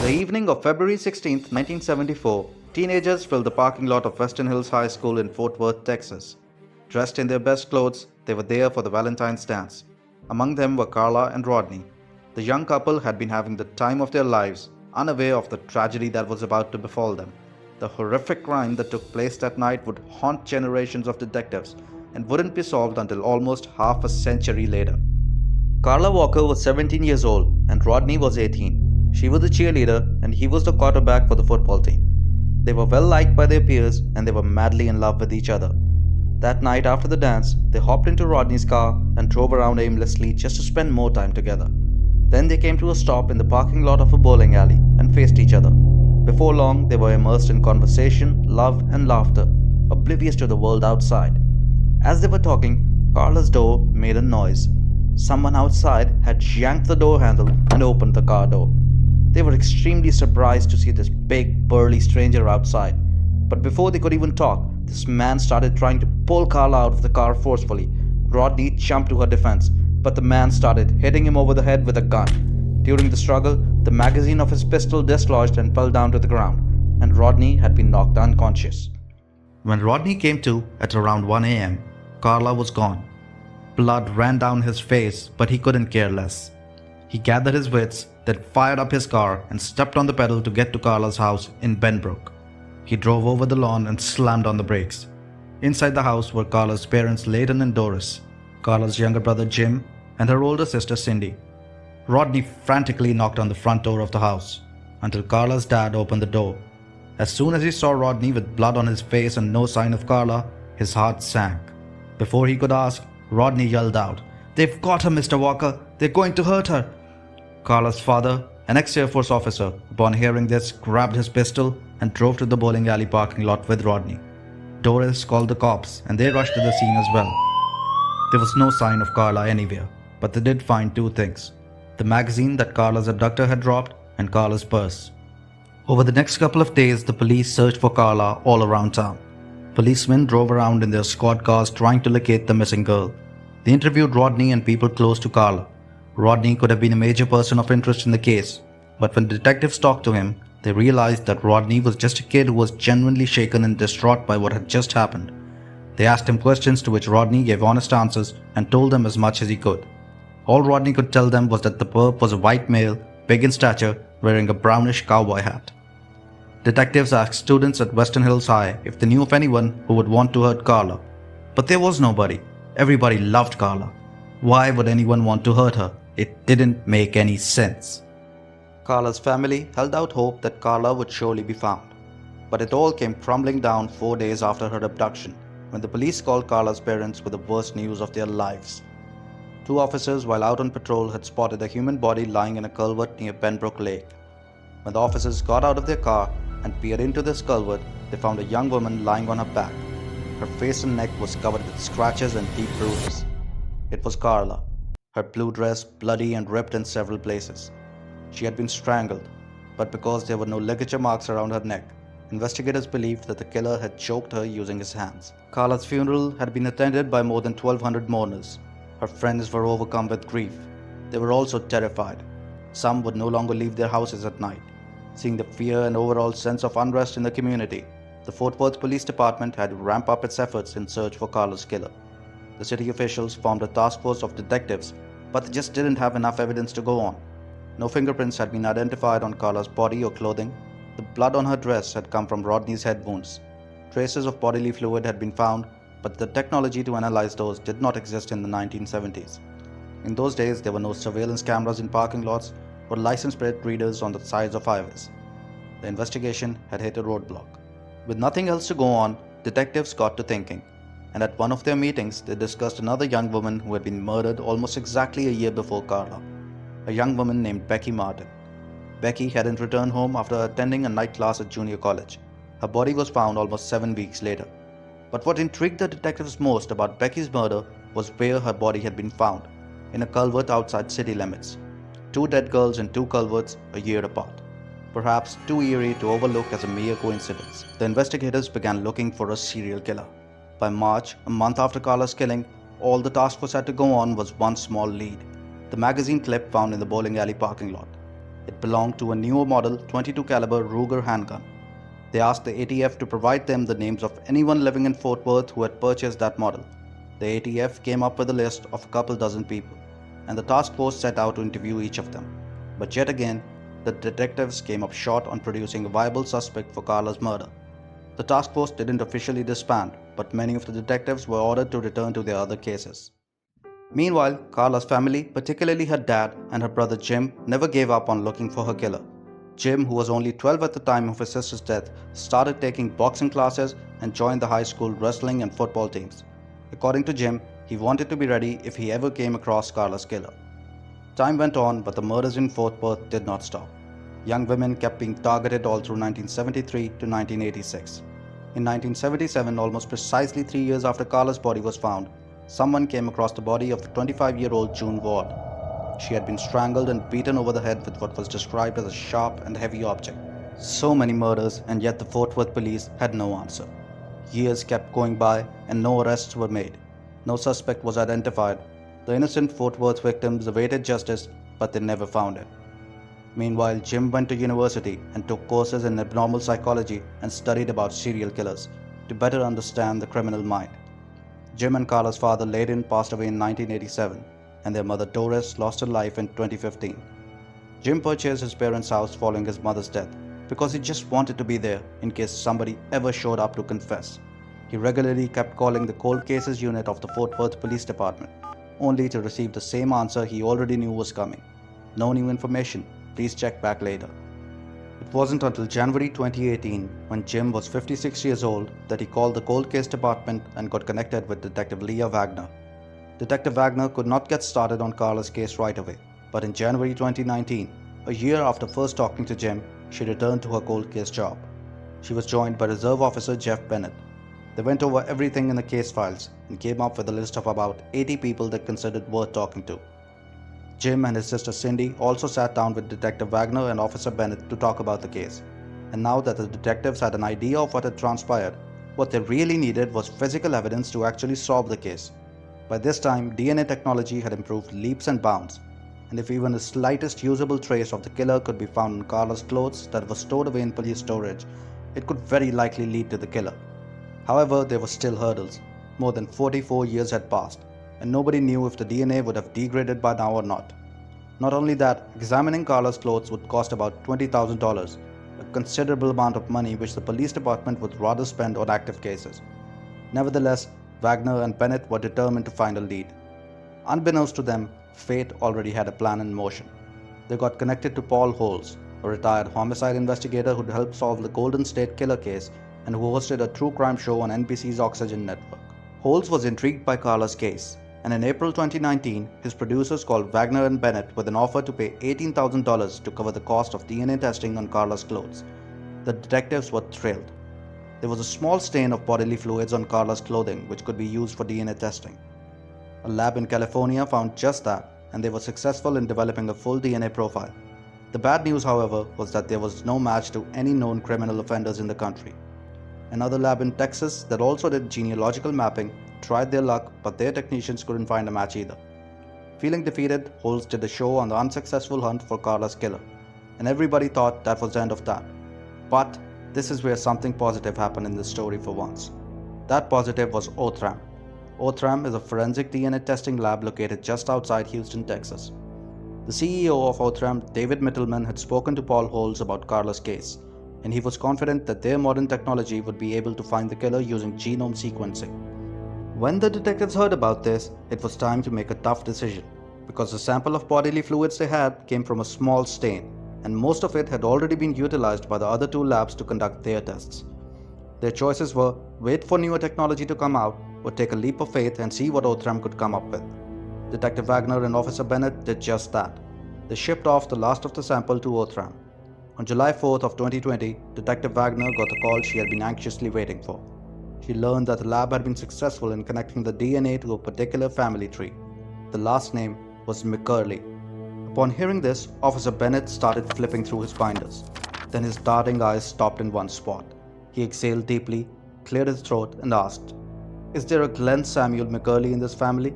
The evening of February 16, 1974, teenagers filled the parking lot of Western Hills High School in Fort Worth, Texas. Dressed in their best clothes, they were there for the Valentine's dance. Among them were Carla and Rodney. The young couple had been having the time of their lives, unaware of the tragedy that was about to befall them. The horrific crime that took place that night would haunt generations of detectives and wouldn't be solved until almost half a century later. Carla Walker was 17 years old and Rodney was 18. She was the cheerleader and he was the quarterback for the football team. They were well liked by their peers and they were madly in love with each other. That night after the dance, they hopped into Rodney's car and drove around aimlessly just to spend more time together. Then they came to a stop in the parking lot of a bowling alley and faced each other. Before long, they were immersed in conversation, love, and laughter, oblivious to the world outside. As they were talking, Carla's door made a noise. Someone outside had yanked the door handle and opened the car door. They were extremely surprised to see this big, burly stranger outside. But before they could even talk, this man started trying to pull Carla out of the car forcefully. Rodney jumped to her defense, but the man started hitting him over the head with a gun. During the struggle, the magazine of his pistol dislodged and fell down to the ground, and Rodney had been knocked unconscious. When Rodney came to at around 1 a.m., Carla was gone. Blood ran down his face, but he couldn't care less. He gathered his wits, then fired up his car and stepped on the pedal to get to Carla's house in Benbrook. He drove over the lawn and slammed on the brakes. Inside the house were Carla's parents Leighton and Doris, Carla's younger brother Jim, and her older sister Cindy. Rodney frantically knocked on the front door of the house until Carla's dad opened the door. As soon as he saw Rodney with blood on his face and no sign of Carla, his heart sank. Before he could ask, Rodney yelled out, "They've got her, Mr. Walker! They're going to hurt her!" Carla's father, an ex-Air Force officer, upon hearing this, grabbed his pistol and drove to the bowling alley parking lot with Rodney. Doris called the cops and they rushed to the scene as well. There was no sign of Carla anywhere, but they did find two things: the magazine that Carla's abductor had dropped and Carla's purse. Over the next couple of days, the police searched for Carla all around town. Policemen drove around in their squad cars trying to locate the missing girl. They interviewed Rodney and people close to Carla. Rodney could have been a major person of interest in the case, but when detectives talked to him, they realized that Rodney was just a kid who was genuinely shaken and distraught by what had just happened. They asked him questions to which Rodney gave honest answers and told them as much as he could. All Rodney could tell them was that the perp was a white male, big in stature, wearing a brownish cowboy hat. Detectives asked students at Western Hills High if they knew of anyone who would want to hurt Carla. But there was nobody. Everybody loved Carla. Why would anyone want to hurt her? It didn't make any sense. Carla's family held out hope that Carla would surely be found. But it all came crumbling down 4 days after her abduction, when the police called Carla's parents with the worst news of their lives. Two officers, while out on patrol, had spotted a human body lying in a culvert near Benbrook Lake. When the officers got out of their car and peered into this culvert, they found a young woman lying on her back. Her face and neck was covered with scratches and deep bruises. It was Carla, her blue dress bloody and ripped in several places. She had been strangled, but because there were no ligature marks around her neck, investigators believed that the killer had choked her using his hands. Carla's funeral had been attended by more than 1,200 mourners. Her friends were overcome with grief. They were also terrified. Some would no longer leave their houses at night. Seeing the fear and overall sense of unrest in the community, the Fort Worth Police Department had to ramp up its efforts in search for Carla's killer. The city officials formed a task force of detectives, but they just didn't have enough evidence to go on. No fingerprints had been identified on Carla's body or clothing. The blood on her dress had come from Rodney's head wounds. Traces of bodily fluid had been found, but the technology to analyze those did not exist in the 1970s. In those days, there were no surveillance cameras in parking lots or license plate readers on the sides of highways. The investigation had hit a roadblock. With nothing else to go on, detectives got to thinking, and at one of their meetings, they discussed another young woman who had been murdered almost exactly a year before Carla, a young woman named Becky Martin. Becky hadn't returned home after attending a night class at junior college. Her body was found almost 7 weeks later. But what intrigued the detectives most about Becky's murder was where her body had been found, in a culvert outside city limits. 2 dead girls in 2 culverts a year apart. Perhaps too eerie to overlook as a mere coincidence. The investigators began looking for a serial killer. By March, a month after Carla's killing, all the task force had to go on was one small lead: the magazine clip found in the bowling alley parking lot. It belonged to a newer model 22 caliber Ruger handgun. They asked the ATF to provide them the names of anyone living in Fort Worth who had purchased that model. The ATF came up with a list of a couple dozen people, and the task force set out to interview each of them. But yet again, the detectives came up short on producing a viable suspect for Carla's murder. The task force didn't officially disband, but many of the detectives were ordered to return to their other cases. Meanwhile, Carla's family, particularly her dad and her brother Jim, never gave up on looking for her killer. Jim, who was only 12 at the time of his sister's death, started taking boxing classes and joined the high school wrestling and football teams. According to Jim, he wanted to be ready if he ever came across Carla's killer. Time went on, but the murders in Fort Worth did not stop. Young women kept being targeted all through 1973 to 1986. In 1977, almost precisely 3 years after Carla's body was found, someone came across the body of 25-year-old June Ward. She had been strangled and beaten over the head with what was described as a sharp and heavy object. So many murders, and yet the Fort Worth police had no answer. Years kept going by and no arrests were made. No suspect was identified. The innocent Fort Worth victims awaited justice, but they never found it. Meanwhile, Jim went to university and took courses in abnormal psychology and studied about serial killers to better understand the criminal mind. Jim and Carla's father, Layden, passed away in 1987, and their mother, Doris, lost her life in 2015. Jim purchased his parents' house following his mother's death because he just wanted to be there in case somebody ever showed up to confess. He regularly kept calling the cold cases unit of the Fort Worth Police Department, only to receive the same answer he already knew was coming. No new information. Please check back later. It wasn't until January 2018, when Jim was 56 years old, that he called the cold case department and got connected with Detective Leah Wagner. Detective Wagner could not get started on Carla's case right away, but in January 2019, a year after first talking to Jim, she returned to her cold case job. She was joined by Reserve Officer Jeff Bennett. They went over everything in the case files and came up with a list of about 80 people they considered worth talking to. Jim and his sister Cindy also sat down with Detective Wagner and Officer Bennett to talk about the case. And now that the detectives had an idea of what had transpired, what they really needed was physical evidence to actually solve the case. By this time, DNA technology had improved leaps and bounds, and if even the slightest usable trace of the killer could be found in Carla's clothes that were stored away in police storage, it could very likely lead to the killer. However, there were still hurdles. More than 44 years had passed, and nobody knew if the DNA would have degraded by now or not. Not only that, examining Carla's clothes would cost about $20,000, a considerable amount of money which the police department would rather spend on active cases. Nevertheless, Wagner and Bennett were determined to find a lead. Unbeknownst to them, fate already had a plan in motion. They got connected to Paul Holes, a retired homicide investigator who'd helped solve the Golden State Killer case and who hosted a true crime show on NBC's Oxygen network. Holes was intrigued by Carla's case, and in April 2019, his producers called Wagner and Bennett with an offer to pay $18,000 to cover the cost of DNA testing on Carla's clothes. The detectives were thrilled. There was a small stain of bodily fluids on Carla's clothing which could be used for DNA testing. A lab in California found just that, and they were successful in developing a full DNA profile. The bad news, however, was that there was no match to any known criminal offenders in the country. Another lab in Texas that also did genealogical mapping tried their luck, but their technicians couldn't find a match either. Feeling defeated, Holes did a show on the unsuccessful hunt for Carla's killer, and everybody thought that was the end of that. But this is where something positive happened in this story for once. That positive was Othram. Othram is a forensic DNA testing lab located just outside Houston, Texas. The CEO of Othram, David Mittelman, had spoken to Paul Holes about Carla's case, and he was confident that their modern technology would be able to find the killer using genome sequencing. When the detectives heard about this, it was time to make a tough decision, because the sample of bodily fluids they had came from a small stain, and most of it had already been utilized by the other two labs to conduct their tests. Their choices were wait for newer technology to come out or take a leap of faith and see what Othram could come up with. Detective Wagner and Officer Bennett did just that. They shipped off the last of the sample to Othram. On July 4th of 2020, Detective Wagner got the call she had been anxiously waiting for. She learned that the lab had been successful in connecting the DNA to a particular family tree. The last name was McCurley. Upon hearing this, Officer Bennett started flipping through his binders. Then his darting eyes stopped in one spot. He exhaled deeply, cleared his throat, and asked, "Is there a Glenn Samuel McCurley in this family?"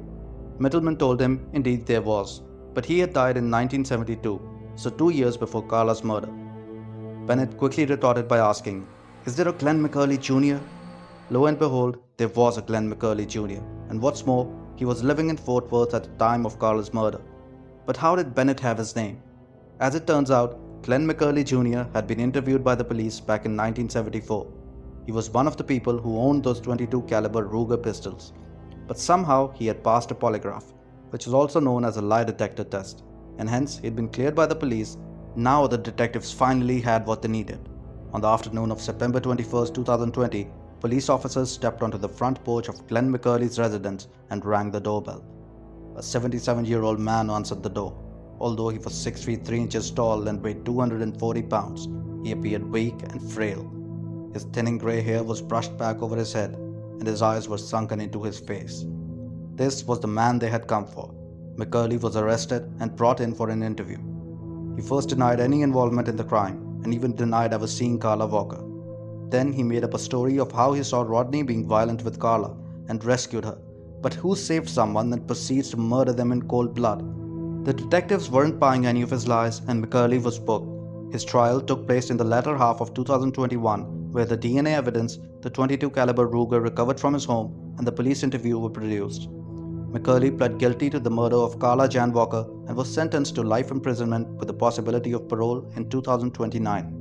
Mittelman told him indeed there was, but he had died in 1972, so 2 years before Carla's murder. Bennett quickly retorted by asking, "Is there a Glenn McCurley Jr.?" Lo and behold, there was a Glenn McCurley Jr., and what's more, he was living in Fort Worth at the time of Carla's murder. But how did Bennett have his name? As it turns out, Glenn McCurley Jr. had been interviewed by the police back in 1974. He was one of the people who owned those 22 caliber Ruger pistols. But somehow he had passed a polygraph, which is also known as a lie detector test, and hence he'd been cleared by the police. Now the detectives finally had what they needed. On the afternoon of September 21st, 2020, police officers stepped onto the front porch of Glenn McCurley's residence and rang the doorbell. A 77-year-old man answered the door. Although he was 6 feet 3 inches tall and weighed 240 pounds, he appeared weak and frail. His thinning grey hair was brushed back over his head, and his eyes were sunken into his face. This was the man they had come for. McCurley was arrested and brought in for an interview. He first denied any involvement in the crime and even denied ever seeing Carla Walker. Then he made up a story of how he saw Rodney being violent with Carla and rescued her. But who saved someone and proceeds to murder them in cold blood? The detectives weren't buying any of his lies, and McCurley was booked. His trial took place in the latter half of 2021, where the DNA evidence, the 22 caliber Ruger recovered from his home, and the police interview were produced. McCurley pled guilty to the murder of Carla Jan Walker and was sentenced to life imprisonment with the possibility of parole in 2029.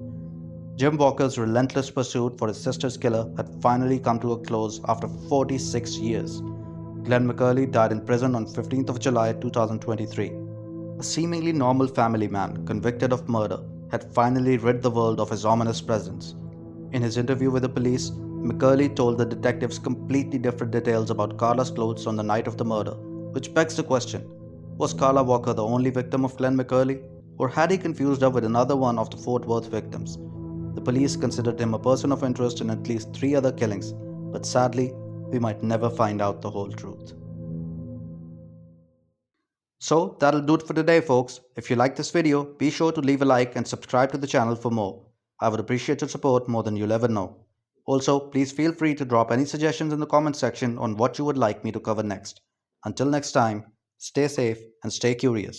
Jim Walker's relentless pursuit for his sister's killer had finally come to a close after 46 years. Glenn McCurley died in prison on 15th of July 2023. A seemingly normal family man convicted of murder had finally rid the world of his ominous presence. In his interview with the police, McCurley told the detectives completely different details about Carla's clothes on the night of the murder, which begs the question, was Carla Walker the only victim of Glenn McCurley, or had he confused her with another one of the Fort Worth victims? The police considered him a person of interest in at least 3 other killings, but sadly, we might never find out the whole truth. So that'll do it for today, folks. If you like this video, be sure to leave a like and subscribe to the channel for more. I would appreciate your support more than you'll ever know. Also, please feel free to drop any suggestions in the comment section on what you would like me to cover next. Until next time, stay safe and stay curious.